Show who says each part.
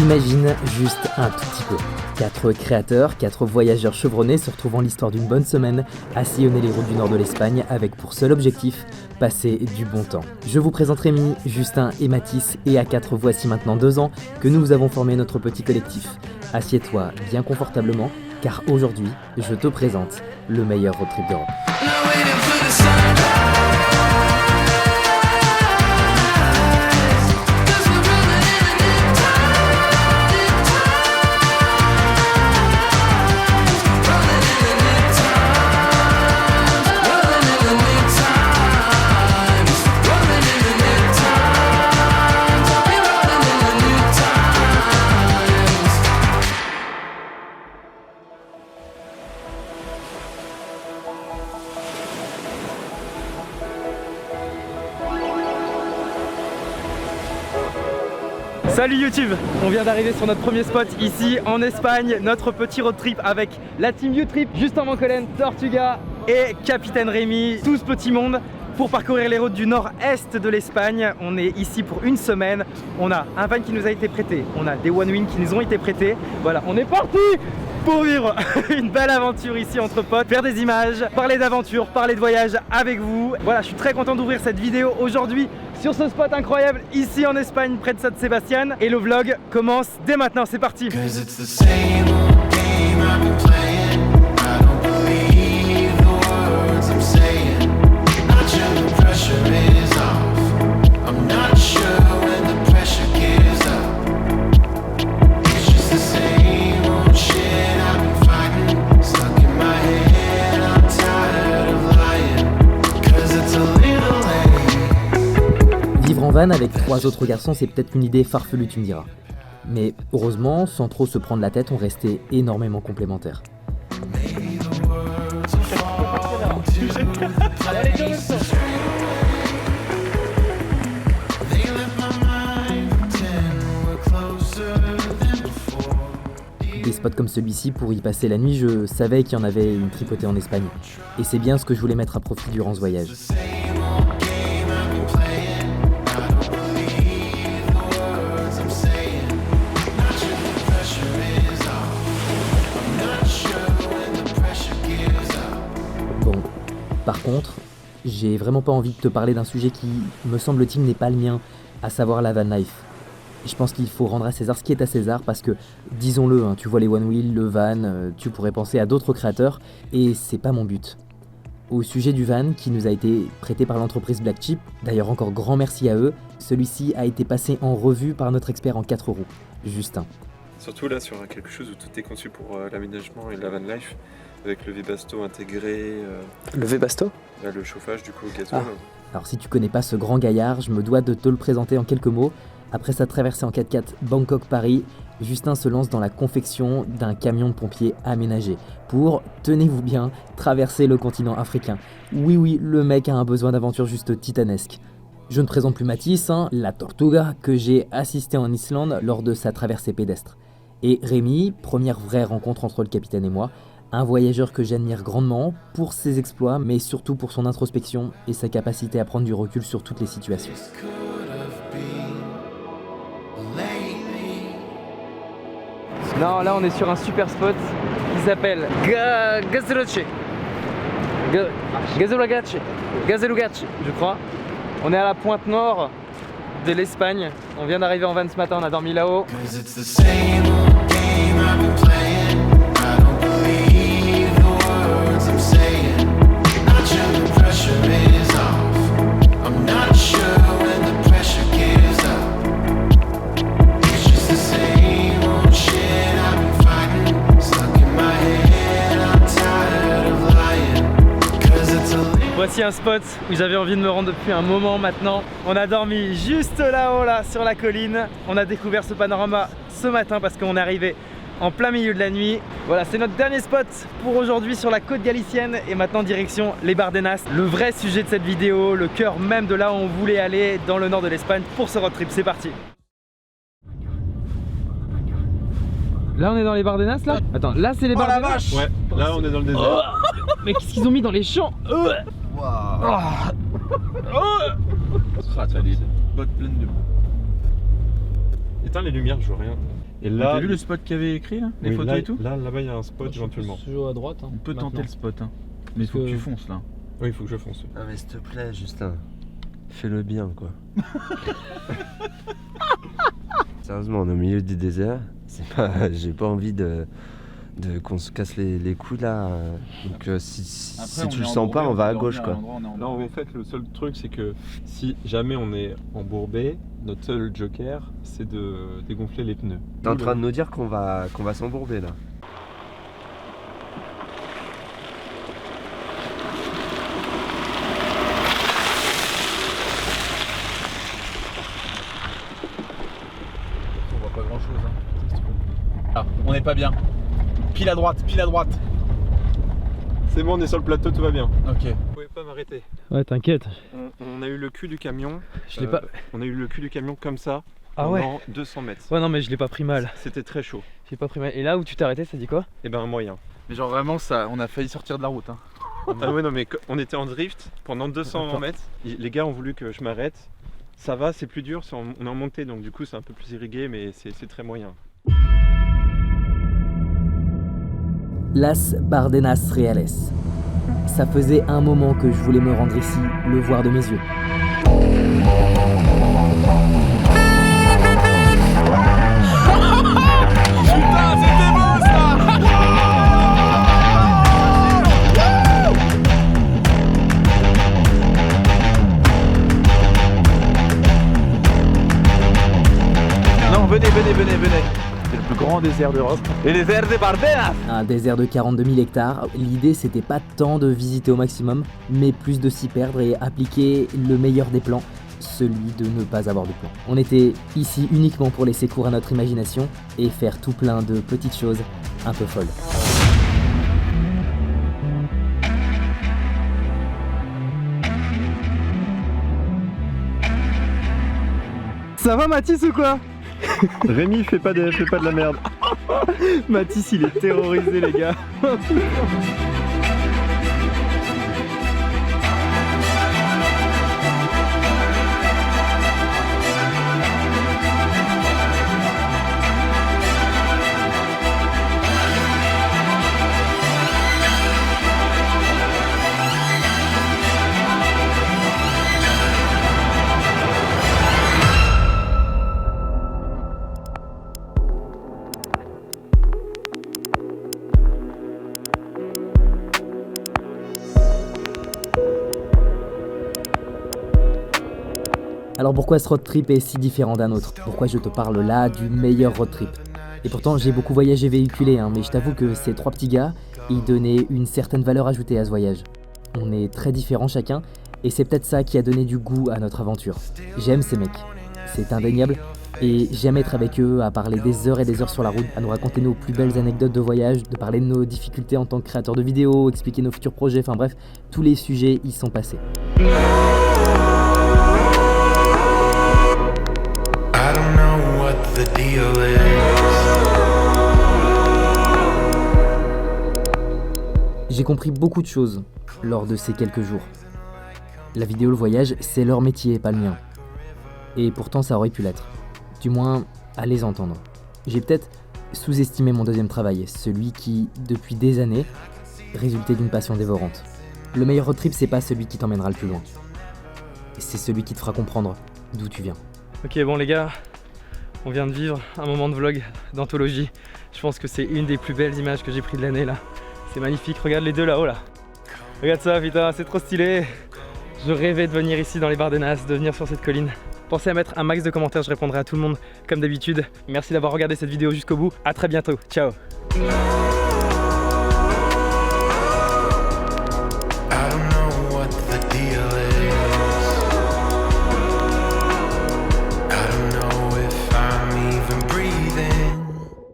Speaker 1: Imagine juste un tout petit peu. 4 créateurs, 4 voyageurs chevronnés se retrouvent en l'histoire d'une bonne semaine à sillonner les routes du nord de l'Espagne avec pour seul objectif, passer du bon temps. Je vous présente Rémi, Justin et Mathis et à 4 voici maintenant 2 ans que nous avons formé notre petit collectif. Assieds-toi bien confortablement car aujourd'hui, je te présente le meilleur road trip d'Europe.
Speaker 2: Salut YouTube, on vient d'arriver sur notre premier spot ici en Espagne, notre petit road trip avec la team U-Trip, Justin Mancolen, Tortuga et Capitaine Rémi, tout ce petit monde pour parcourir les routes du nord-est de l'Espagne. On est ici pour une semaine, on a un van qui nous a été prêté, on a des One Wing qui nous ont été prêtés, voilà, on est parti pour vivre une belle aventure ici entre potes, faire des images, parler d'aventure, parler de voyage avec vous. Voilà, je suis très content d'ouvrir cette vidéo aujourd'hui sur ce spot incroyable ici en Espagne près de San Sebastián et le vlog commence dès maintenant, c'est parti.
Speaker 1: Vivre en van avec 3 autres garçons, c'est peut-être une idée farfelue, tu me diras. Mais heureusement, sans trop se prendre la tête, on restait énormément complémentaires. Des spots comme celui-ci, pour y passer la nuit, je savais qu'il y en avait une tripotée en Espagne. Et c'est bien ce que je voulais mettre à profit durant ce voyage. Par contre, j'ai vraiment pas envie de te parler d'un sujet qui, me semble-t-il, n'est pas le mien, à savoir la van life. Et je pense qu'il faut rendre à César ce qui est à César parce que, disons-le, hein, tu vois les One Wheel, le van, tu pourrais penser à d'autres créateurs et c'est pas mon but. Au sujet du van qui nous a été prêté par l'entreprise Black Chip, d'ailleurs encore grand merci à eux, celui-ci a été passé en revue par notre expert en 4 roues, Justin.
Speaker 3: Surtout là sur quelque chose où tout est conçu pour l'aménagement et la van life. Avec le Webasto intégré.
Speaker 2: Le Webasto ?
Speaker 3: Le chauffage du coup au gasoil.
Speaker 1: Alors si tu connais pas ce grand gaillard, je me dois de te le présenter en quelques mots. Après sa traversée en 4x4 Bangkok-Paris, Justin se lance dans la confection d'un camion de pompiers aménagé pour, tenez-vous bien, traverser le continent africain. Oui, le mec a un besoin d'aventure juste titanesque. Je ne présente plus Mathis, la Tortuga, que j'ai assisté en Islande lors de sa traversée pédestre. Et Rémi, première vraie rencontre entre le capitaine et moi, un voyageur que j'admire grandement pour ses exploits, mais surtout pour son introspection et sa capacité à prendre du recul sur toutes les situations.
Speaker 2: Non, là on est sur un super spot qui s'appelle Gazellugach, je crois. On est à la pointe nord de l'Espagne. On vient d'arriver en van ce matin, on a dormi là-haut. Voici un spot où j'avais envie de me rendre depuis un moment maintenant. On a dormi juste là-haut, là, sur la colline. On a découvert ce panorama ce matin parce qu'on est arrivé en plein milieu de la nuit. Voilà, c'est notre dernier spot pour aujourd'hui sur la côte galicienne et maintenant direction les Bardenas. Le vrai sujet de cette vidéo, le cœur même de là où on voulait aller dans le nord de l'Espagne pour ce road trip. C'est parti. Là on est dans les Bardenas là. Attends, là c'est les Bardenas.
Speaker 3: La vache. Ouais, là on est dans le désert.
Speaker 2: Oh, mais qu'est-ce qu'ils ont mis dans les champs?
Speaker 3: Ce sera valide. Botte pleine de boue. Éteins les lumières, je vois rien. Et là,
Speaker 4: t'as vu le spot qu'il y avait écrit là, les
Speaker 3: oui,
Speaker 4: photos
Speaker 3: là,
Speaker 4: et tout.
Speaker 3: Là-bas, il y a un spot éventuellement.
Speaker 5: Toujours à droite. Hein,
Speaker 4: On peut
Speaker 5: maintenant.
Speaker 4: tenter le spot, hein. Mais il faut que tu fonces là.
Speaker 3: Oui, il faut que je fonce.
Speaker 6: Ah mais s'il te plaît, Justin, fais-le bien quoi. Sérieusement, on est au milieu du désert. J'ai pas envie de qu'on se casse les couilles là. Donc si tu le sens pas, on va à gauche quoi.
Speaker 3: Là, en fait, le seul truc, c'est que si jamais on est embourbé, notre seul joker, c'est de dégonfler les pneus.
Speaker 6: T'es en train de nous dire qu'on va s'embourber là.
Speaker 4: On voit pas grand chose. Hein. Ah, on n'est pas bien. Pile à droite, pile à droite.
Speaker 3: C'est bon, on est sur le plateau, tout va bien.
Speaker 4: Ok.
Speaker 3: Vous pouvez pas m'arrêter.
Speaker 2: Ouais, t'inquiète.
Speaker 3: On a eu le cul du camion.
Speaker 2: Je l'ai pas.
Speaker 3: On a eu le cul du camion comme ça.
Speaker 2: Ah ouais.
Speaker 3: Pendant 200 mètres.
Speaker 2: Ouais, non, mais je l'ai pas pris mal.
Speaker 3: C'était très chaud.
Speaker 2: J'ai pas pris mal. Et là où tu t'es arrêté, ça dit quoi?
Speaker 3: Et ben un moyen.
Speaker 4: Mais genre vraiment ça, on a failli sortir de la route. Hein.
Speaker 3: Ah ouais, non, mais on était en drift pendant 200 mètres. Les gars ont voulu que je m'arrête. Ça va, c'est plus dur, on est en montée, donc du coup c'est un peu plus irrigué, mais c'est très moyen.
Speaker 1: Las Bardenas Reales. Ça faisait un moment que je voulais me rendre ici, le voir de mes yeux.
Speaker 4: Non, venez. C'est le plus grand désert d'Europe. Et les désert de Bardenas.
Speaker 1: Un désert de 42 000 hectares, l'idée c'était pas tant de visiter au maximum, mais plus de s'y perdre et appliquer le meilleur des plans, celui de ne pas avoir de plan. On était ici uniquement pour laisser cours à notre imagination et faire tout plein de petites choses un peu folles.
Speaker 2: Ça va, Mathis, ou quoi?
Speaker 3: Rémi, fais pas de la merde.
Speaker 2: Mathis, il est terrorisé, les gars.
Speaker 1: Alors pourquoi ce road trip est si différent d'un autre? Pourquoi je te parle là du meilleur road trip? Et pourtant j'ai beaucoup voyagé véhiculé, mais je t'avoue que ces trois petits gars, ils donnaient une certaine valeur ajoutée à ce voyage. On est très différents chacun, et c'est peut-être ça qui a donné du goût à notre aventure. J'aime ces mecs, c'est indéniable, et j'aime être avec eux à parler des heures et des heures sur la route, à nous raconter nos plus belles anecdotes de voyage, de parler de nos difficultés en tant que créateurs de vidéos, expliquer nos futurs projets, enfin bref, tous les sujets y sont passés. J'ai compris beaucoup de choses lors de ces quelques jours. La vidéo, le voyage, c'est leur métier, pas le mien. Et pourtant ça aurait pu l'être. Du moins, à les entendre. J'ai peut-être sous-estimé mon deuxième travail, celui qui, depuis des années, résultait d'une passion dévorante. Le meilleur road trip, c'est pas celui qui t'emmènera le plus loin. C'est celui qui te fera comprendre d'où tu viens.
Speaker 2: Ok, bon les gars, on vient de vivre un moment de vlog d'anthologie. Je pense que c'est une des plus belles images que j'ai prises de l'année là. C'est magnifique, regarde les deux là-haut là. Regarde ça, putain, c'est trop stylé. Je rêvais de venir ici dans les Bardenas, de venir sur cette colline. Pensez à mettre un max de commentaires, je répondrai à tout le monde comme d'habitude. Merci d'avoir regardé cette vidéo jusqu'au bout. À très bientôt, ciao.
Speaker 7: I don't know what the deal is.